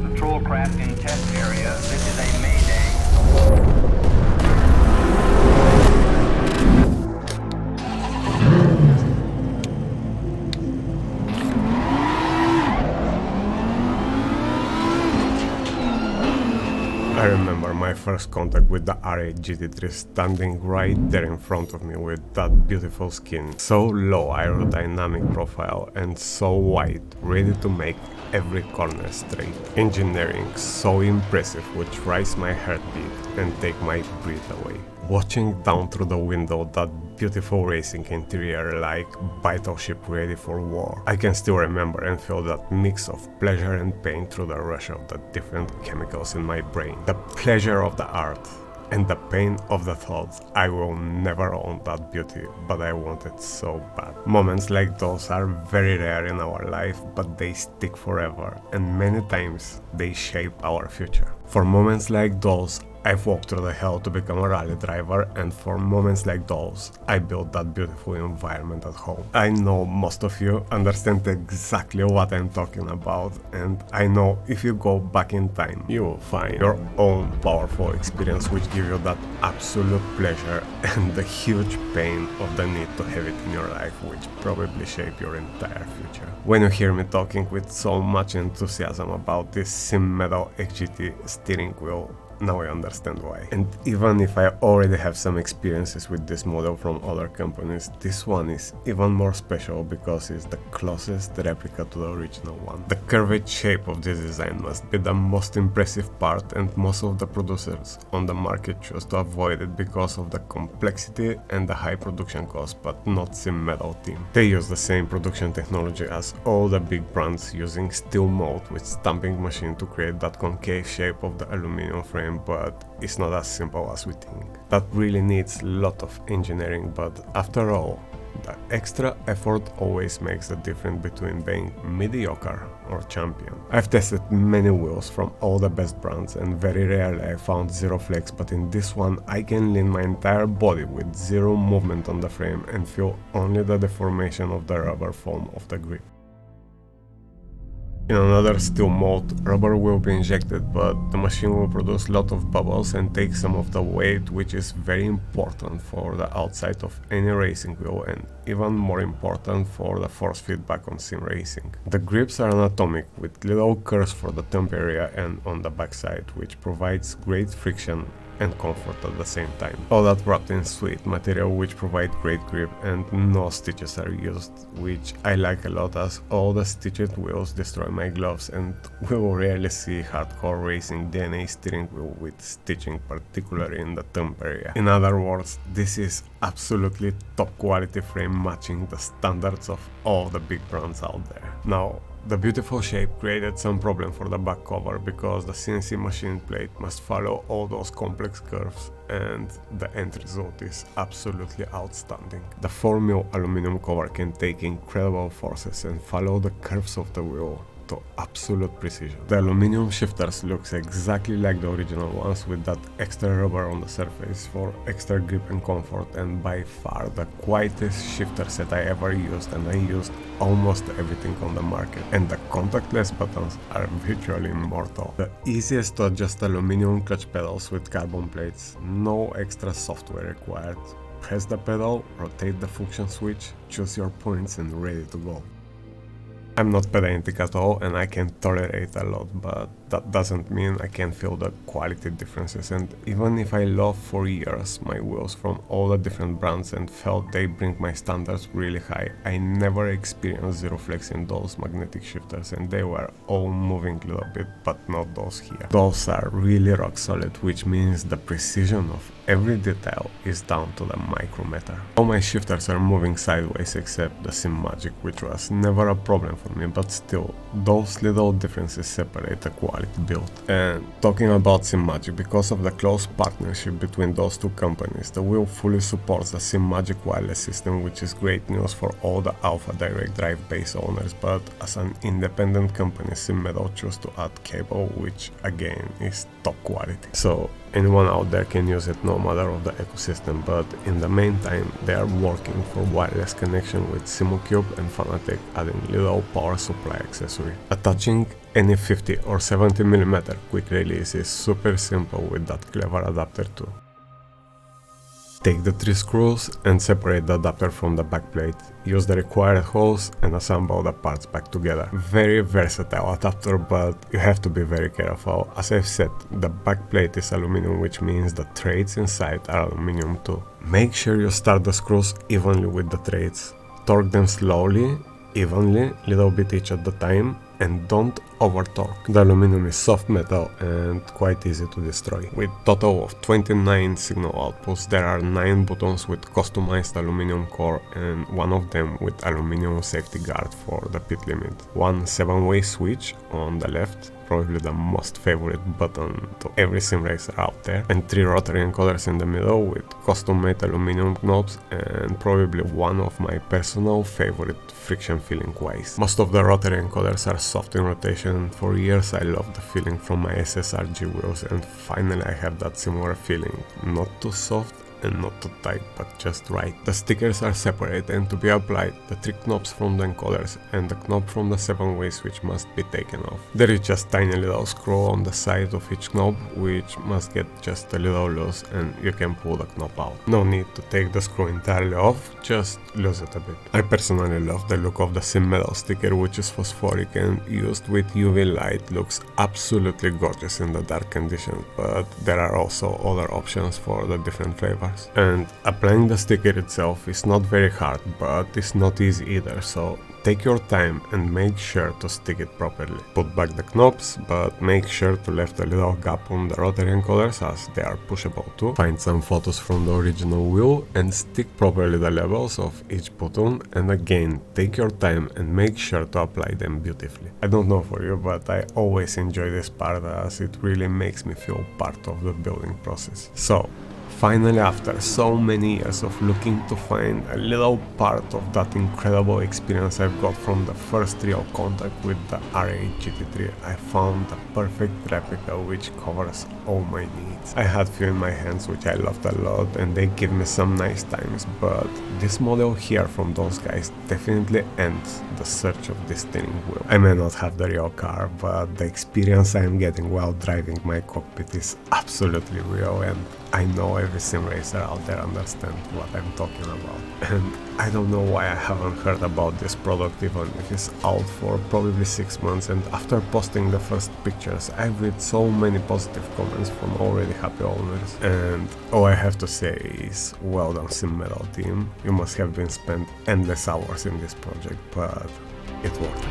patrol craft in test area. This is a mayday. I remember my first contact with the R8 GT3 standing right there in front of me with that beautiful skin, so low aerodynamic profile and so wide, ready to make every corner straight. Engineering so impressive, which rise my heartbeat and take my breath away. Watching down through the window that beautiful racing interior like battleship ready for war. I can still remember and feel that mix of pleasure and pain through the rush of the different chemicals in my brain. The pleasure of the art and the pain of the thoughts I will never own that beauty, but I want it so bad. Moments like those are very rare in our life, but they stick forever, and many times they shape our future. For moments like those, I've walked through the hell to become a rally driver, and for moments like those, I built that beautiful environment at home. I know most of you understand exactly what I'm talking about, and I know if you go back in time, you will find your own powerful experience which give you that absolute pleasure and the huge pain of the need to have it in your life, which probably shape your entire future. When you hear me talking with so much enthusiasm about this Simedal XGT steering wheel, now I understand why. And even if I already have some experiences with this model from other companies, this one is even more special because it's the closest replica to the original one. The curved shape of this design must be the most impressive part, and most of the producers on the market choose to avoid it because of the complexity and the high production cost, but not Simedal team. They use the same production technology as all the big brands, using steel mold with stamping machine to create that concave shape of the aluminum frame, but it's not as simple as we think. That really needs a lot of engineering, but after all, the extra effort always makes the difference between being mediocre or champion. I've tested many wheels from all the best brands, and very rarely I found zero flex, but in this one I can lean my entire body with zero movement on the frame and feel only the deformation of the rubber foam of the grip. In another steel mold, rubber will be injected, but the machine will produce a lot of bubbles and take some of the weight, which is very important for the outside of any racing wheel, and even more important for the force feedback on sim racing. The grips are anatomic with little curves for the thumb area and on the backside, which provides great friction and comfort at the same time. All that wrapped in sweet material which provide great grip, and no stitches are used, which I like a lot, as all the stitched wheels destroy my gloves, and we will rarely see hardcore racing DNA steering wheel with stitching, particularly in the thumb area. In other words, this is absolutely top quality frame matching the standards of all the big brands out there. Now, the beautiful shape created some problem for the back cover because the CNC machine plate must follow all those complex curves, and the end result is absolutely outstanding. The 4mm aluminum cover can take incredible forces and follow the curves of the wheel to absolute precision. The aluminum shifters looks exactly like the original ones, with that extra rubber on the surface for extra grip and comfort, and by far the quietest shifter set I ever used, and I used almost everything on the market, and the contactless buttons are virtually immortal. The easiest to adjust aluminum clutch pedals with carbon plates, no extra software required. Press the pedal, rotate the function switch, choose your points, and ready to go. I'm not pedantic at all, and I can tolerate a lot, but that doesn't mean I can feel the quality differences. And even if I loved for years my wheels from all the different brands and felt they bring my standards really high, I never experienced zero flex in those magnetic shifters, and they were all moving a little bit, but not those here. Those are really rock solid, which means the precision of every detail is down to the micrometer. All my shifters are moving sideways except the Simagic, which was never a problem for me, but still, those little differences separate the quality build. And talking about Simagic, because of the close partnership between those two companies, the wheel fully supports the Simagic wireless system, which is great news for all the Alpha Direct Drive base owners, but as an independent company, Simedal chose to add cable, which again is top quality. So anyone out there can use it no matter of the ecosystem, but in the meantime they are working for wireless connection with SimuCube and Fanatec, adding little power supply accessory. Attaching any 50 or 70mm quick release is super simple with that clever adapter too. Take the 3 screws and separate the adapter from the backplate. Use the required holes and assemble the parts back together. Very versatile adapter, but you have to be very careful. As I've said, the backplate is aluminum, which means the threads inside are aluminum too. Make sure you start the screws evenly with the threads. Torque them slowly, evenly, little bit each at the time, and don't over torque. The aluminum is soft metal and quite easy to destroy. With total of 29 signal outputs, there are 9 buttons with customized aluminum core and one of them with aluminum safety guard for the pit limit. One 7-way switch on the left, probably the most favorite button to every sim racer out there, and 3 rotary encoders in the middle with custom made aluminum knobs and probably one of my personal favorite friction feeling wise. Most of the rotary encoders are soft in rotation. For years I loved the feeling from my SSRG wheels, and finally I have that similar feeling. Not too soft and not too tight, but just right. The stickers are separate and to be applied, the 3 knobs from the encoders and the knob from the 7-way switch must be taken off. There is just tiny little screw on the side of each knob which must get just a little loose and you can pull the knob out. No need to take the screw entirely off, just lose it a bit. I personally love the look of the Simedal sticker, which is phosphoric and used with UV light, looks absolutely gorgeous in the dark conditions, but there are also other options for the different flavors. And applying the sticker itself is not very hard, but it's not easy either, so take your time and make sure to stick it properly. Put back the knobs, but make sure to leave a little gap on the rotary encoders as they are pushable too. Find some photos from the original wheel and stick properly the levels of each button, and again take your time and make sure to apply them beautifully. I don't know for you, but I always enjoy this part as it really makes me feel part of the building process. So finally, after so many years of looking to find a little part of that incredible experience I've got from the first real contact with the R8 GT3, I found the perfect replica which covers all my needs. I had few in my hands which I loved a lot and they give me some nice times, but this model here from those guys definitely ends the search of this steering wheel. I may not have the real car, but the experience I am getting while driving my cockpit is absolutely real, and I know every sim racer out there understands what I'm talking about. And I don't know why I haven't heard about this product even if it's out for probably 6 months, and after posting the first pictures I read so many positive comments from already happy owners, and all I have to say is well done Simedal team. You must have been spent endless hours in this project, but it worked.